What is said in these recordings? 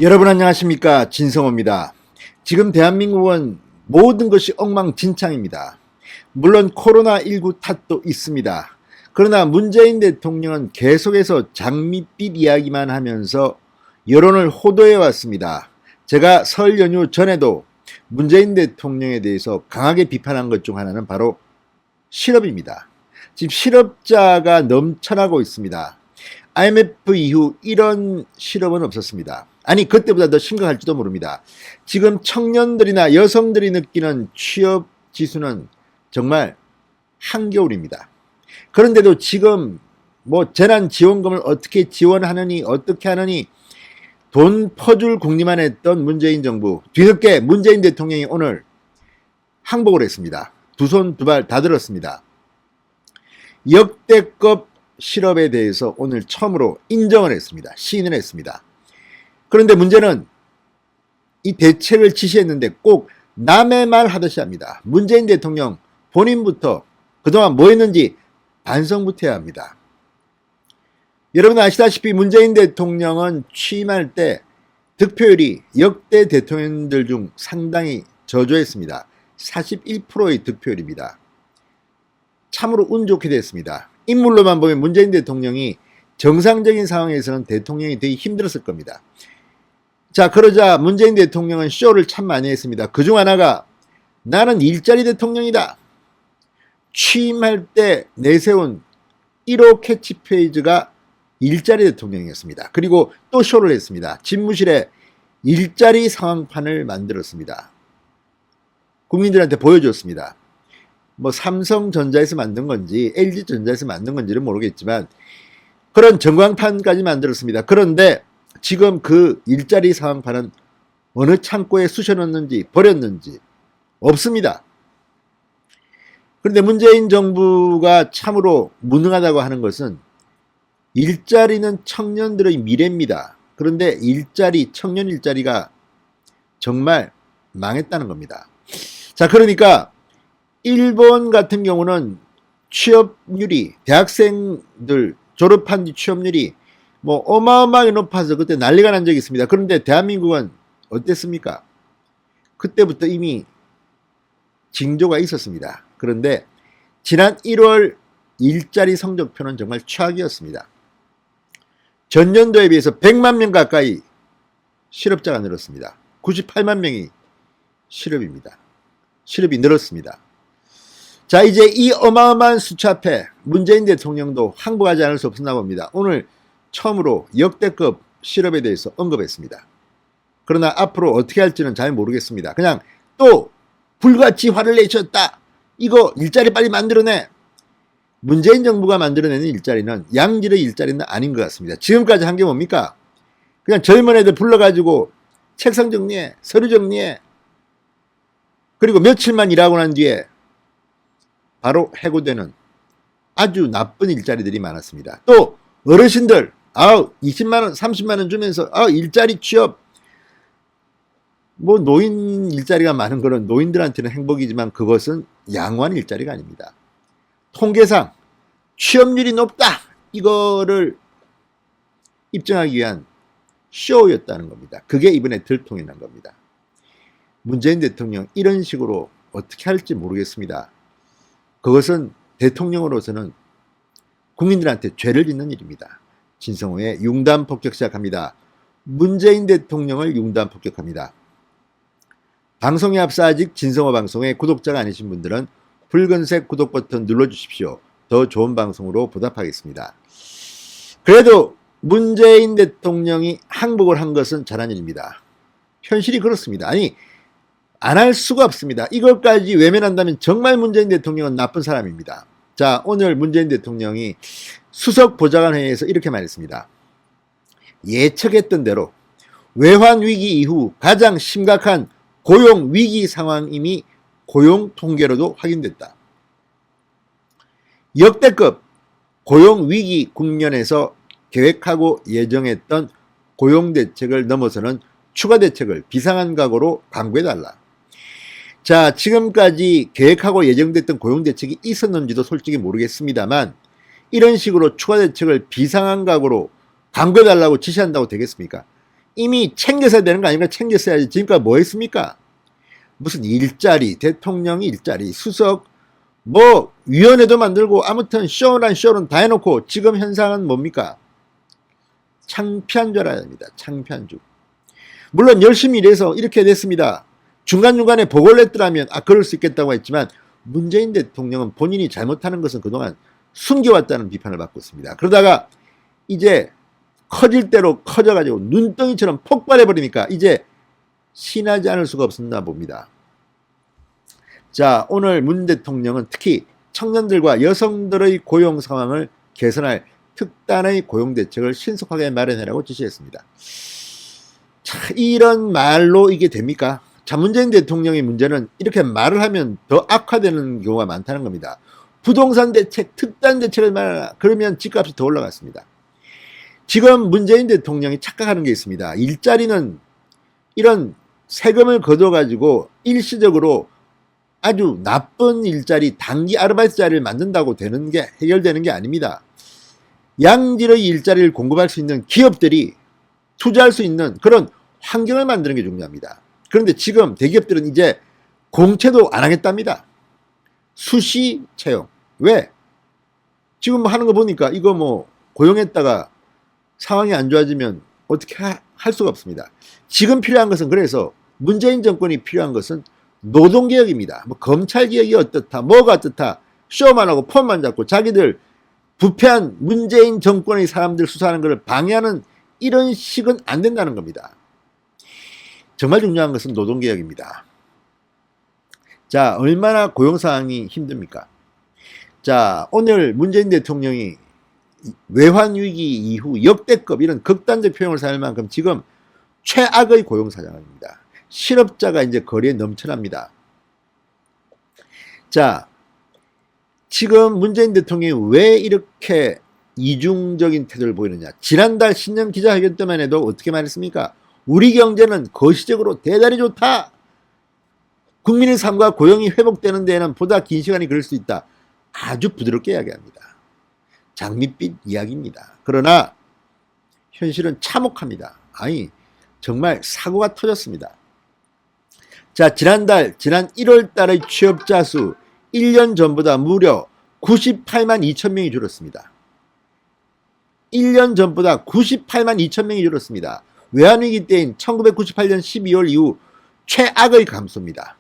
여러분 안녕하십니까, 진성호입니다. 지금 대한민국은 모든 것이 엉망진창입니다. 물론 코로나19 탓도 있습니다. 그러나 문재인 대통령은 계속해서 장밋빛 이야기만 하면서 여론을 호도해 왔습니다. 제가 설 연휴 전에도 문재인 대통령에 대해서 강하게 비판한 것 중 하나는 바로 실업입니다. 지금 실업자가 넘쳐나고 있습니다. IMF 이후 이런 실업은 없었습니다. 아니, 그때보다 더 심각할지도 모릅니다. 지금 청년들이나 여성들이 느끼는 취업 지수는 정말 한겨울입니다. 그런데도 지금 재난지원금을 어떻게 지원하느니 어떻게 하느니 돈 퍼줄 궁리만 했던 문재인 정부, 뒤늦게 문재인 대통령이 오늘 항복을 했습니다. 두 손 두 발 다 들었습니다. 역대급 실업에 대해서 오늘 처음으로 인정을 했습니다. 시인을 했습니다. 그런데 문제는 이 대책을 지시했는데 꼭 남의 말 하듯이 합니다. 문재인 대통령 본인부터 그동안 뭐 했는지 반성부터 해야 합니다. 여러분 아시다시피 문재인 대통령은 취임할 때 득표율이 역대 대통령들 중 상당히 저조했습니다. 41%의 득표율입니다. 참으로 운 좋게 됐습니다. 인물로만 보면 문재인 대통령이 정상적인 상황에서는 대통령이 되기 힘들었을 겁니다. 자, 그러자 문재인 대통령은 쇼를 참 많이 했습니다. 그중 하나가 나는 일자리 대통령이다. 취임할 때 내세운 1호 캐치페이지가 일자리 대통령이었습니다. 그리고 또 쇼를 했습니다. 집무실에 일자리 상황판을 만들었습니다. 국민들한테 보여줬습니다. 삼성전자에서 만든 건지 LG전자에서 만든 건지는 모르겠지만 그런 전광판까지 만들었습니다. 그런데 지금 그 일자리 상황판은 어느 창고에 쑤셔넣는지 버렸는지 없습니다. 그런데 문재인 정부가 참으로 무능하다고 하는 것은 일자리는 청년들의 미래입니다. 그런데 청년 일자리가 정말 망했다는 겁니다. 자, 그러니까 일본 같은 경우는 취업률이, 대학생들 졸업한 뒤 취업률이 어마어마하게 높아서 그때 난리가 난 적이 있습니다. 그런데 대한민국은 어땠습니까? 그때부터 이미 징조가 있었습니다. 그런데 지난 1월 일자리 성적표는 정말 최악이었습니다. 전년도에 비해서 100만 명 가까이 실업자가 늘었습니다. 98만 명이 실업입니다. 실업이 늘었습니다. 자, 이제 이 어마어마한 수치 앞에 문재인 대통령도 항복하지 않을 수 없었나 봅니다. 오늘 처음으로 역대급 실업에 대해서 언급했습니다. 그러나 앞으로 어떻게 할지는 잘 모르겠습니다. 그냥 또 불같이 화를 내셨다. 이거 일자리 빨리 만들어내. 문재인 정부가 만들어내는 일자리는 양질의 일자리는 아닌 것 같습니다. 지금까지 한 게 뭡니까? 그냥 젊은 애들 불러가지고 책상 정리해, 서류 정리해. 그리고 며칠만 일하고 난 뒤에 바로 해고되는 아주 나쁜 일자리들이 많았습니다. 또 어르신들 20만원 30만원 주면서 일자리 취업, 노인 일자리가 많은 거는 노인들한테는 행복이지만 그것은 양호한 일자리가 아닙니다. 통계상 취업률이 높다, 이거를 입증하기 위한 쇼였다는 겁니다. 그게 이번에 들통이 난 겁니다. 문재인 대통령 이런 식으로 어떻게 할지 모르겠습니다. 그것은 대통령으로서는 국민들한테 죄를 짓는 일입니다. 진성호의 융단 폭격 시작합니다. 문재인 대통령을 융단 폭격합니다. 방송에 앞서 아직 진성호 방송의 구독자가 아니신 분들은 붉은색 구독 버튼 눌러주십시오. 더 좋은 방송으로 보답하겠습니다. 그래도 문재인 대통령이 항복을 한 것은 잘한 일입니다. 현실이 그렇습니다. 아니, 안 할 수가 없습니다. 이것까지 외면한다면 정말 문재인 대통령은 나쁜 사람입니다. 자, 오늘 문재인 대통령이 수석 보좌관 회의에서 이렇게 말했습니다. 예측했던 대로 외환 위기 이후 가장 심각한 고용 위기 상황임이 고용 통계로도 확인됐다. 역대급 고용 위기 국면에서 계획하고 예정했던 고용 대책을 넘어서는 추가 대책을 비상한 각오로 강구해달라. 자, 지금까지 계획하고 예정됐던 고용대책이 있었는지도 솔직히 모르겠습니다만 이런 식으로 추가 대책을 비상한 각오로 강구해달라고 지시한다고 되겠습니까? 이미 챙겨서야 되는 거 아닙니까? 챙겼어야지. 지금까지 뭐 했습니까? 무슨 일자리, 대통령 일자리, 수석, 뭐 위원회도 만들고 아무튼 쇼란 쇼는 다 해놓고 지금 현상은 뭡니까? 창피한 줄 알아야 됩니다. 창피한 줄. 물론 열심히 일해서 이렇게 됐습니다. 중간중간에 보고를 했더라면 그럴 수 있겠다고 했지만 문재인 대통령은 본인이 잘못하는 것은 그동안 숨겨왔다는 비판을 받고 있습니다. 그러다가 이제 커질 대로 커져가지고 눈덩이처럼 폭발해버리니까 이제 신하지 않을 수가 없었나 봅니다. 자, 오늘 문 대통령은 특히 청년들과 여성들의 고용 상황을 개선할 특단의 고용대책을 신속하게 마련하라고 지시했습니다. 자, 이런 말로 이게 됩니까? 자, 문재인 대통령의 문제는 이렇게 말을 하면 더 악화되는 경우가 많다는 겁니다. 부동산 대책, 특단 대책을 말하라. 그러면 집값이 더 올라갔습니다. 지금 문재인 대통령이 착각하는 게 있습니다. 일자리는 이런 세금을 걷어가지고 일시적으로 아주 나쁜 일자리, 단기 아르바이트 자리를 만든다고 되는 게 해결되는 게 아닙니다. 양질의 일자리를 공급할 수 있는 기업들이 투자할 수 있는 그런 환경을 만드는 게 중요합니다. 그런데 지금 대기업들은 이제 공채도 안 하겠답니다. 수시 채용. 왜? 지금 하는 거 보니까 이거 뭐 고용했다가 상황이 안 좋아지면 어떻게 할 수가 없습니다. 지금 필요한 것은 그래서 문재인 정권이 필요한 것은 노동개혁입니다. 뭐 검찰개혁이 어떻다, 뭐가 어떻다, 쇼만 하고 폰만 잡고 자기들 부패한 문재인 정권의 사람들 수사하는 것을 방해하는 이런 식은 안 된다는 겁니다. 정말 중요한 것은 노동개혁입니다. 자, 얼마나 고용상황이 힘듭니까? 자, 오늘 문재인 대통령이 외환위기 이후 역대급 이런 극단적 표현을 사용할 만큼 지금 최악의 고용사정입니다. 실업자가 이제 거리에 넘쳐납니다. 자, 지금 문재인 대통령이 왜 이렇게 이중적인 태도를 보이느냐. 지난달 신년 기자회견 때만 해도 어떻게 말했습니까? 우리 경제는 거시적으로 대단히 좋다. 국민의 삶과 고용이 회복되는 데에는 보다 긴 시간이 걸릴 수 있다. 아주 부드럽게 이야기합니다. 장밋빛 이야기입니다. 그러나 현실은 참혹합니다. 아니, 정말 사고가 터졌습니다. 자, 지난 1월 달의 취업자 수 1년 전보다 무려 98만 2천 명이 줄었습니다. 1년 전보다 98만 2천 명이 줄었습니다. 외환위기 때인 1998년 12월 이후 최악의 감소입니다.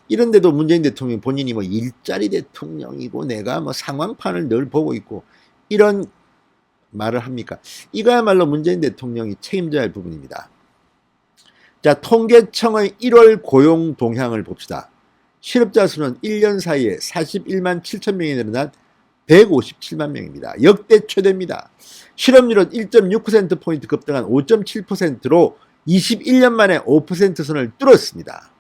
이런데도 문재인 대통령 본인이 뭐 일자리 대통령이고 내가 뭐 상황판을 늘 보고 있고 이런 말을 합니까? 이거야말로 문재인 대통령이 책임져야 할 부분입니다. 자, 통계청의 1월 고용 동향을 봅시다. 실업자 수는 1년 사이에 41만 7천 명이 늘어난 157만 명입니다. 역대 최대입니다. 실업률은 1.6%포인트 급등한 5.7%로 21년 만에 5% 선을 뚫었습니다.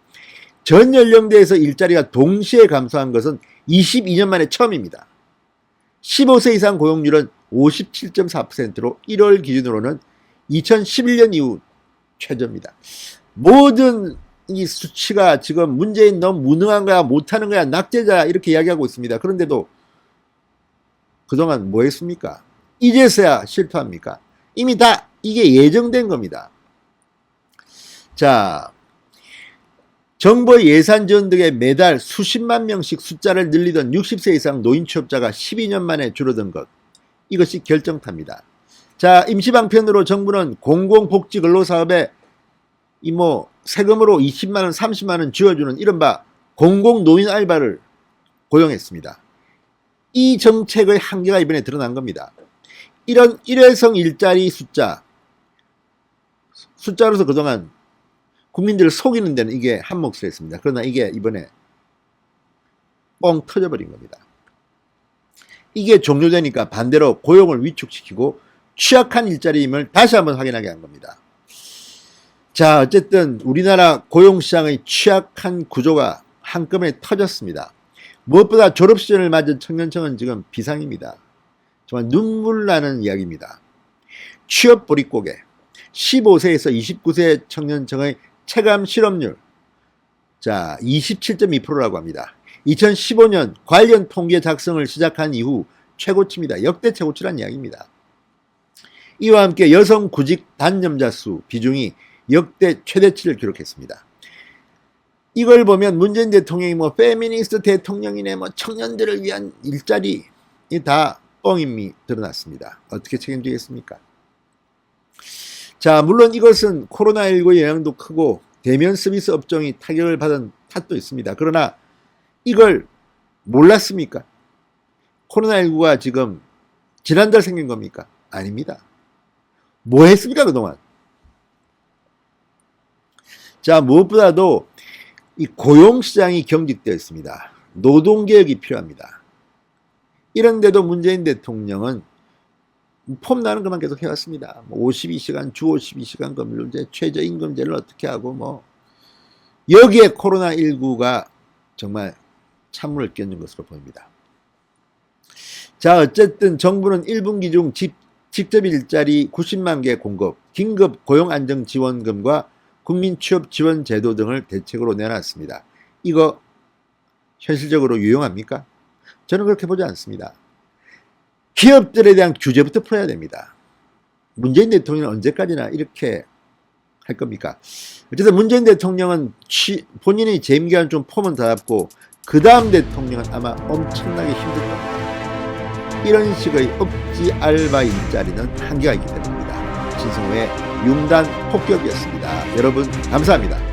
전 연령대에서 일자리가 동시에 감소한 것은 22년 만에 처음입니다. 15세 이상 고용률은 57.4%로 1월 기준으로는 2011년 이후 최저입니다. 모든 이 수치가 지금 문재인 너무 무능한 거야, 못하는 거야, 낙제자 이렇게 이야기하고 있습니다. 그런데도 그동안 뭐 했습니까? 이제서야 실토합니까? 이미 다 이게 예정된 겁니다. 자, 정부의 예산 지원 등에 매달 수십만 명씩 숫자를 늘리던 60세 이상 노인 취업자가 12년 만에 줄어든 것, 이것이 결정타입니다. 자, 임시방편으로 정부는 공공복지 근로사업에 세금으로 20만원, 30만원 지어주는 이른바 공공노인 알바를 고용했습니다. 이 정책의 한계가 이번에 드러난 겁니다. 이런 일회성 일자리 숫자로서 그동안 국민들을 속이는 데는 이게 한 몫을 했습니다. 그러나 이게 이번에 뻥 터져버린 겁니다. 이게 종료되니까 반대로 고용을 위축시키고 취약한 일자리임을 다시 한번 확인하게 한 겁니다. 자, 어쨌든 우리나라 고용시장의 취약한 구조가 한꺼번에 터졌습니다. 무엇보다 졸업시즌을 맞은 청년층은 지금 비상입니다. 정말 눈물 나는 이야기입니다. 취업 보릿고개, 15세에서 29세 청년층의 체감 실업률, 자, 27.2%라고 합니다. 2015년 관련 통계 작성을 시작한 이후 최고치입니다. 역대 최고치란 이야기입니다. 이와 함께 여성 구직 단념자 수 비중이 역대 최대치를 기록했습니다. 이걸 보면 문재인 대통령이 뭐 페미니스트 대통령이네, 뭐 청년들을 위한 일자리, 이 다 뻥임이 드러났습니다. 어떻게 책임지겠습니까? 자, 물론 이것은 코로나19의 영향도 크고 대면 서비스 업종이 타격을 받은 탓도 있습니다. 그러나 이걸 몰랐습니까? 코로나19가 지금 지난달 생긴 겁니까? 아닙니다. 뭐 했습니까, 그동안? 자, 무엇보다도 이 고용시장이 경직되어 있습니다. 노동개혁이 필요합니다. 이런데도 문재인 대통령은 폼 나는 것만 계속 해왔습니다. 52시간, 주 52시간 근무제, 최저임금제를 어떻게 하고, 뭐, 여기에 코로나19가 정말 찬물을 끼얹은 것으로 보입니다. 자, 어쨌든 정부는 1분기 중 직접 일자리 90만 개 공급, 긴급 고용안정지원금과 국민취업지원제도 등을 대책으로 내놨습니다. 이거 현실적으로 유용합니까? 저는 그렇게 보지 않습니다. 기업들에 대한 규제부터 풀어야 됩니다. 문재인 대통령은 언제까지나 이렇게 할 겁니까? 어쨌든 문재인 대통령은 본인의 재임 기간 좀 폼은 다 잡고 그 다음 대통령은 아마 엄청나게 힘들 겁니다. 이런 식의 억지 알바 일자리는 한계가 있기 때문입니다. 신성호의 융단 폭격이었습니다. 여러분 감사합니다.